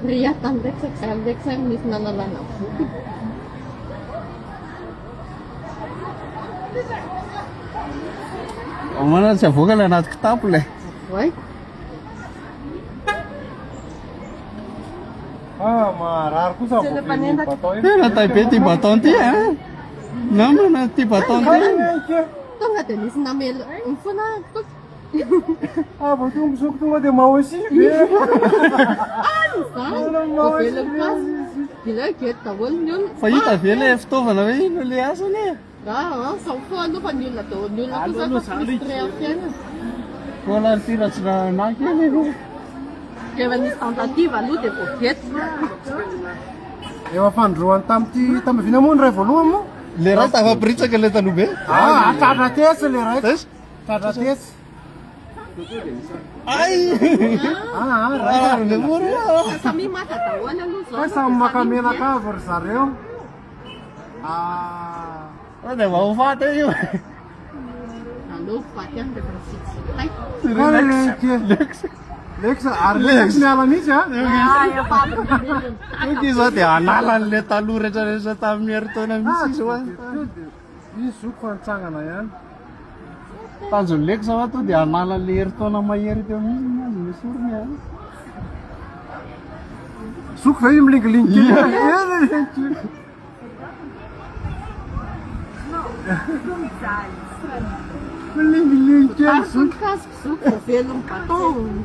Riatan Lexa mis nanalana. Mana tsy avoaka ilay anaty kitapo lay. Why? Marary kosa voafin'ny bato iny. Tena tabe ty baton ty a. Namana ty baton ty. Tonga de nisy namelo mifona Vao tonga misoko tonga dia mahosivy. Ilay gety daholo ny olona. Fa hita ve ilay fitaovana hoe ino ilay asany e? Sao fo aloha ny olona daholo ny olona kosa fa frustré amin'ny fiainana. Koala ny tiratsy naky eny. Rehefa nisy tentative aloha dia voagety. Efa fandroany tamin'ny vinamony ray voalohany moa. Le ray tafabritsaka ilay taloha be. Tratra tesy le ray. Tratra tesy. Ay! Ray. Samy mata daholo aloha zao. Fa samy maka menaka avy ry zareo. Dia mahafaty io. Allo faty any dia fa Lex. Lexa, ary Lex miala mihitsy a. Ity zao dia anala an'ilay taloha rehetrarehetra tamin'ny heritaona misy izy hoa. Izy zoko fantsangana ihany. Tanjon'ny Lex hoa to dia anala an'ilay heritaona mahery teo mintsy azy misy orony a. Zoko ve io milingilingy kely. Milingilingy kely zoko. Casco, velho, batom.